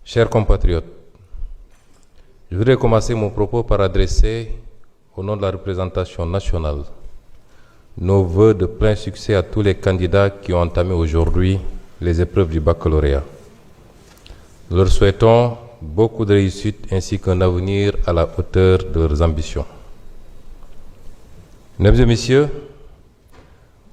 Chers compatriotes, je voudrais commencer mon propos par adresser, au nom de la représentation nationale, nos vœux de plein succès à tous les candidats qui ont entamé aujourd'hui les épreuves du baccalauréat. Nous leur souhaitons beaucoup de réussite ainsi qu'un avenir à la hauteur de leurs ambitions. Mesdames et messieurs,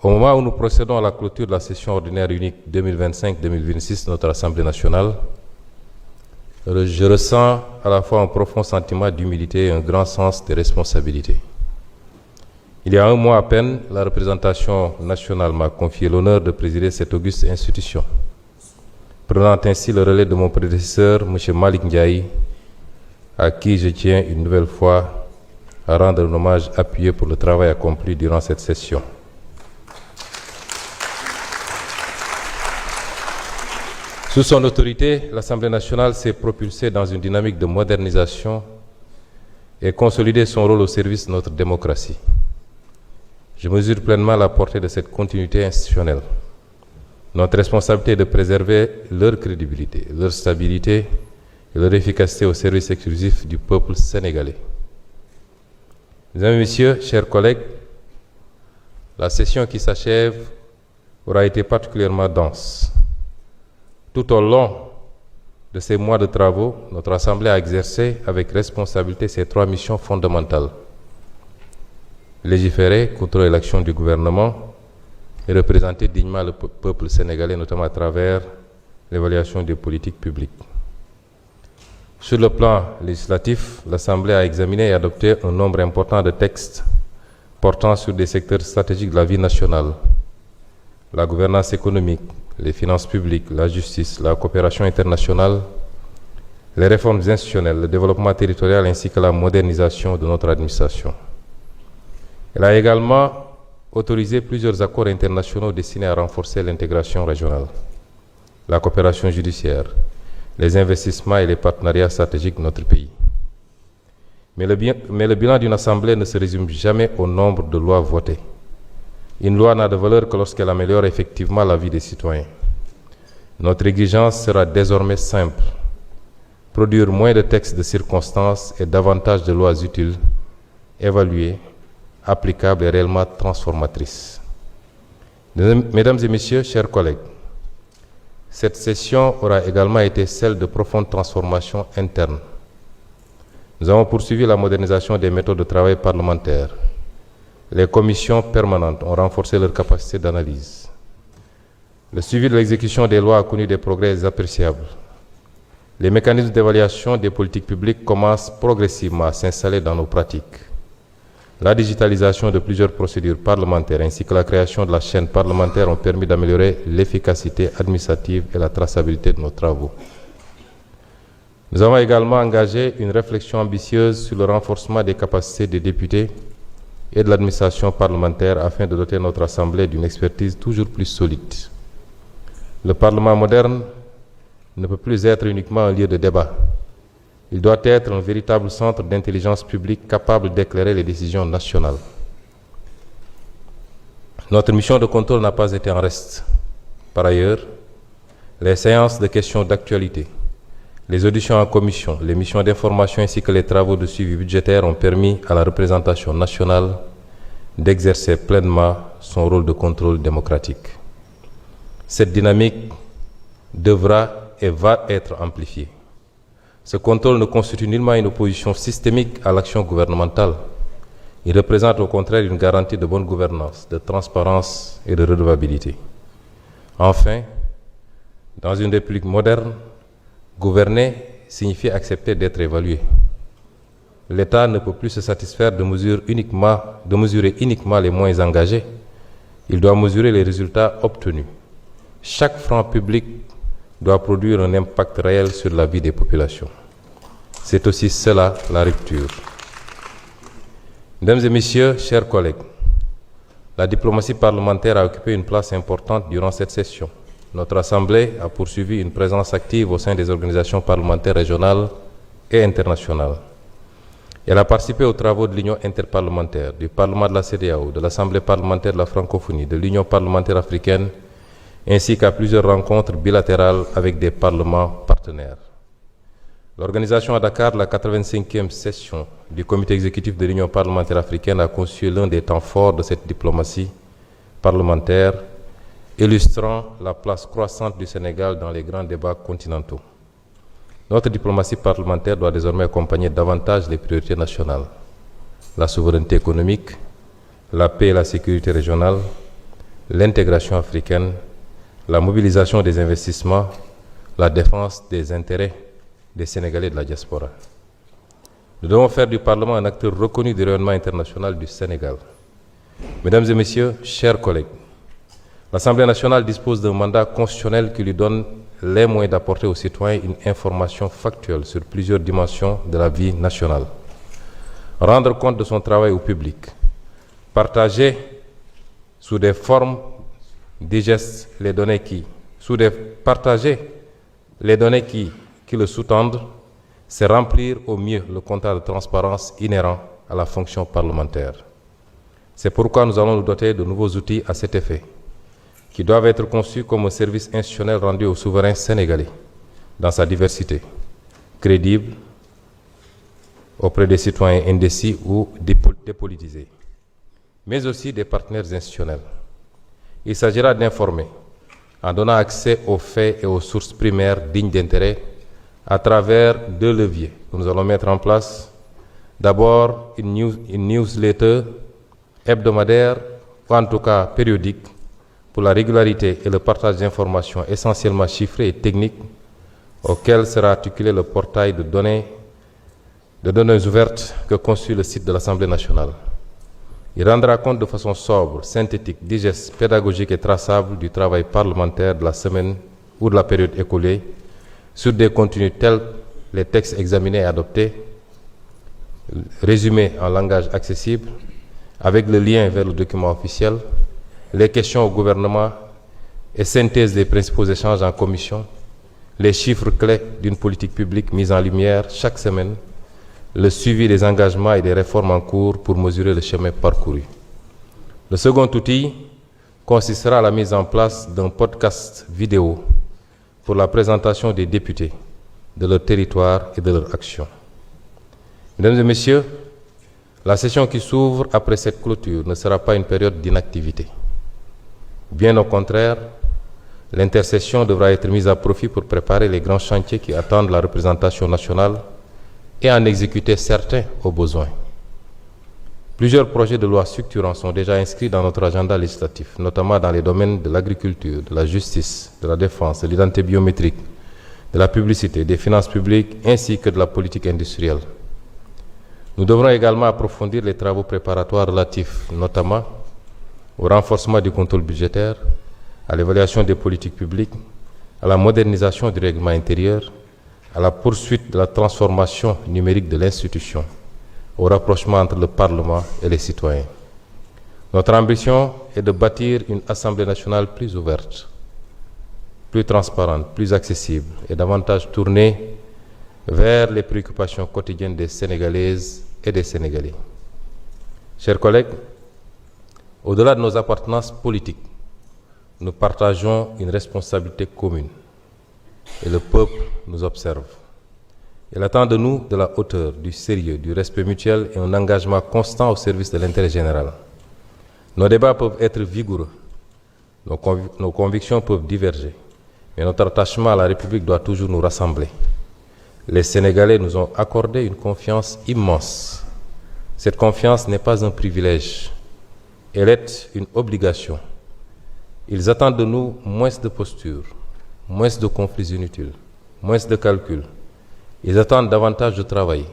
au moment où nous procédons à la clôture de la session ordinaire unique 2025-2026 de notre Assemblée nationale, je ressens à la fois un profond sentiment d'humilité et un grand sens de responsabilité. Il y a un mois à peine, la représentation nationale m'a confié l'honneur de présider cette auguste institution, prenant ainsi le relais de mon prédécesseur, M. Malick Ndiaye, à qui je tiens une nouvelle fois à rendre un hommage appuyé pour le travail accompli durant cette session. Sous son autorité, l'Assemblée nationale s'est propulsée dans une dynamique de modernisation et consolidé son rôle au service de notre démocratie. Je mesure pleinement la portée de cette continuité institutionnelle. Notre responsabilité est de préserver leur crédibilité, leur stabilité et leur efficacité au service exclusif du peuple sénégalais. Mesdames et messieurs, chers collègues, la session qui s'achève aura été particulièrement dense. Tout au long de ces mois de travaux, notre Assemblée a exercé avec responsabilité ses trois missions fondamentales: légiférer, contrôler l'action du gouvernement et représenter dignement le peuple sénégalais, notamment à travers l'évaluation des politiques publiques. Sur le plan législatif, l'Assemblée a examiné et adopté un nombre important de textes portant sur des secteurs stratégiques de la vie nationale: la gouvernance économique, les finances publiques, la justice, la coopération internationale, les réformes institutionnelles, le développement territorial ainsi que la modernisation de notre administration. Elle a également autorisé plusieurs accords internationaux destinés à renforcer l'intégration régionale, la coopération judiciaire, les investissements et les partenariats stratégiques de notre pays. Mais le bilan d'une assemblée ne se résume jamais au nombre de lois votées. Une loi n'a de valeur que lorsqu'elle améliore effectivement la vie des citoyens. Notre exigence sera désormais simple: produire moins de textes de circonstance et davantage de lois utiles, évaluées, applicables et réellement transformatrices. Mesdames et messieurs, chers collègues, cette session aura également été celle de profondes transformations internes. Nous avons poursuivi la modernisation des méthodes de travail parlementaires. Les commissions permanentes ont renforcé leur capacité d'analyse. Le suivi de l'exécution des lois a connu des progrès appréciables. Les mécanismes d'évaluation des politiques publiques commencent progressivement à s'installer dans nos pratiques. La digitalisation de plusieurs procédures parlementaires ainsi que la création de la chaîne parlementaire ont permis d'améliorer l'efficacité administrative et la traçabilité de nos travaux. Nous avons également engagé une réflexion ambitieuse sur le renforcement des capacités des députés et de l'administration parlementaire afin de doter notre Assemblée d'une expertise toujours plus solide. Le Parlement moderne ne peut plus être uniquement un lieu de débat. Il doit être un véritable centre d'intelligence publique capable d'éclairer les décisions nationales. Notre mission de contrôle n'a pas été en reste. Par ailleurs, les séances de questions d'actualité, les auditions en commission, les missions d'information ainsi que les travaux de suivi budgétaire ont permis à la représentation nationale d'exercer pleinement son rôle de contrôle démocratique. Cette dynamique devra et va être amplifiée. Ce contrôle ne constitue nullement une opposition systémique à l'action gouvernementale. Il représente au contraire une garantie de bonne gouvernance, de transparence et de redevabilité. Enfin, dans une république moderne, gouverner signifie accepter d'être évalué. L'État ne peut plus se satisfaire de mesurer uniquement les moyens engagés. Il doit mesurer les résultats obtenus. Chaque franc public doit produire un impact réel sur la vie des populations. C'est aussi cela la rupture. Mesdames et messieurs, chers collègues, la diplomatie parlementaire a occupé une place importante durant cette session. Notre Assemblée a poursuivi une présence active au sein des organisations parlementaires régionales et internationales. Elle a participé aux travaux de l'Union interparlementaire, du Parlement de la CEDEAO, de l'Assemblée parlementaire de la francophonie, de l'Union parlementaire africaine, ainsi qu'à plusieurs rencontres bilatérales avec des parlements partenaires. L'organisation à Dakar de la 85e session du comité exécutif de l'Union parlementaire africaine a constitué l'un des temps forts de cette diplomatie parlementaire, illustrant la place croissante du Sénégal dans les grands débats continentaux. Notre diplomatie parlementaire doit désormais accompagner davantage les priorités nationales: la souveraineté économique, la paix et la sécurité régionale, l'intégration africaine, la mobilisation des investissements, la défense des intérêts des Sénégalais de la diaspora. Nous devons faire du Parlement un acteur reconnu du rayonnement international du Sénégal. Mesdames et Messieurs, chers collègues, l'Assemblée nationale dispose d'un mandat constitutionnel qui lui donne les moyens d'apporter aux citoyens une information factuelle sur plusieurs dimensions de la vie nationale. Rendre compte de son travail au public, partager sous des formes digestes les données qui le sous-tendent, c'est remplir au mieux le contrat de transparence inhérent à la fonction parlementaire. C'est pourquoi nous allons nous doter de nouveaux outils à cet effet, qui doivent être conçus comme un service institutionnel rendu aux souverains sénégalais, dans sa diversité, crédible auprès des citoyens indécis ou dépolitisés, mais aussi des partenaires institutionnels. Il s'agira d'informer, en donnant accès aux faits et aux sources primaires dignes d'intérêt, à travers deux leviers que nous allons mettre en place. D'abord, une newsletter hebdomadaire, ou en tout cas périodique, pour la régularité et le partage d'informations essentiellement chiffrées et techniques, auquel sera articulé le portail de données ouvertes que constitue le site de l'Assemblée nationale. Il rendra compte de façon sobre, synthétique, digeste, pédagogique et traçable du travail parlementaire de la semaine ou de la période écoulée, sur des contenus tels les textes examinés et adoptés, résumés en langage accessible, avec le lien vers le document officiel, les questions au gouvernement et synthèse des principaux échanges en commission, les chiffres clés d'une politique publique mise en lumière chaque semaine, le suivi des engagements et des réformes en cours pour mesurer le chemin parcouru. Le second outil consistera à la mise en place d'un podcast vidéo pour la présentation des députés, de leur territoire et de leur action. Mesdames et Messieurs, la session qui s'ouvre après cette clôture ne sera pas une période d'inactivité. Bien au contraire, l'intersession devra être mise à profit pour préparer les grands chantiers qui attendent la représentation nationale et en exécuter certains au besoin. Plusieurs projets de loi structurants sont déjà inscrits dans notre agenda législatif, notamment dans les domaines de l'agriculture, de la justice, de la défense, de l'identité biométrique, de la publicité, des finances publiques, ainsi que de la politique industrielle. Nous devrons également approfondir les travaux préparatoires relatifs, notamment au renforcement du contrôle budgétaire, à l'évaluation des politiques publiques, à la modernisation du règlement intérieur, à la poursuite de la transformation numérique de l'institution, au rapprochement entre le Parlement et les citoyens. Notre ambition est de bâtir une Assemblée nationale plus ouverte, plus transparente, plus accessible et davantage tournée vers les préoccupations quotidiennes des Sénégalaises et des Sénégalais. Chers collègues, au-delà de nos appartenances politiques, nous partageons une responsabilité commune et le peuple nous observe. Il attend de nous de la hauteur, du sérieux, du respect mutuel et un engagement constant au service de l'intérêt général. Nos débats peuvent être vigoureux, nos convictions peuvent diverger, mais notre attachement à la République doit toujours nous rassembler. Les Sénégalais nous ont accordé une confiance immense. Cette confiance n'est pas un privilège, elle est une obligation. Ils attendent de nous moins de postures, moins de conflits inutiles, moins de calculs. Ils attendent davantage de travail,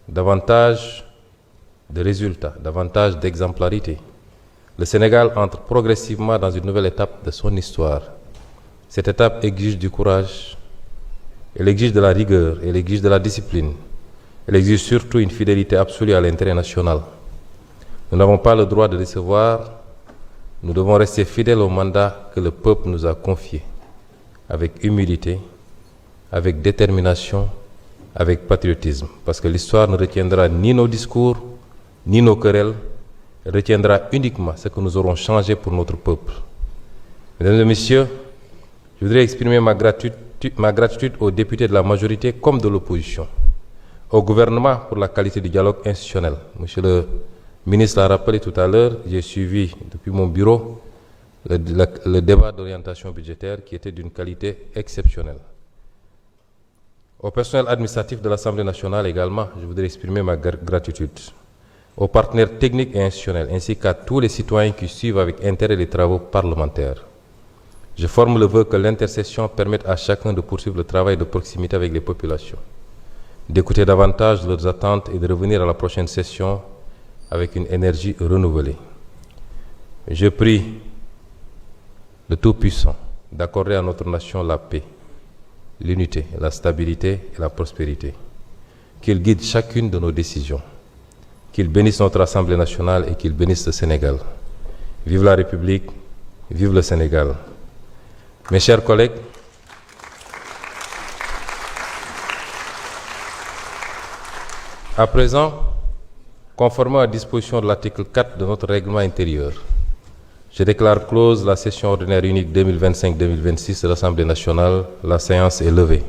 davantage de résultats, davantage d'exemplarité. Le Sénégal entre progressivement dans une nouvelle étape de son histoire. Cette étape exige du courage, elle exige de la rigueur, elle exige de la discipline, elle exige surtout une fidélité absolue à l'intérêt national. Nous n'avons pas le droit de décevoir, nous devons rester fidèles au mandat que le peuple nous a confié, avec humilité, avec détermination, avec patriotisme, parce que l'histoire ne retiendra ni nos discours, ni nos querelles, elle retiendra uniquement ce que nous aurons changé pour notre peuple. Mesdames et Messieurs, je voudrais exprimer ma gratitude gratitude aux députés de la majorité comme de l'opposition, au gouvernement pour la qualité du dialogue institutionnel. Monsieur le ministre l'a rappelé tout à l'heure, j'ai suivi depuis mon bureau le débat d'orientation budgétaire qui était d'une qualité exceptionnelle. Au personnel administratif de l'Assemblée nationale également, je voudrais exprimer ma gratitude. Aux partenaires techniques et institutionnels, ainsi qu'à tous les citoyens qui suivent avec intérêt les travaux parlementaires. Je forme le vœu que l'intercession permette à chacun de poursuivre le travail de proximité avec les populations, d'écouter davantage leurs attentes et de revenir à la prochaine session avec une énergie renouvelée. Je prie le Tout-Puissant d'accorder à notre nation la paix, l'unité, la stabilité et la prospérité. Qu'il guide chacune de nos décisions. Qu'il bénisse notre Assemblée nationale et qu'il bénisse le Sénégal. Vive la République, vive le Sénégal. Mes chers collègues, à présent, conformément à la disposition de l'article 4 de notre règlement intérieur, je déclare close la session ordinaire unique 2025-2026 de l'Assemblée nationale. La séance est levée.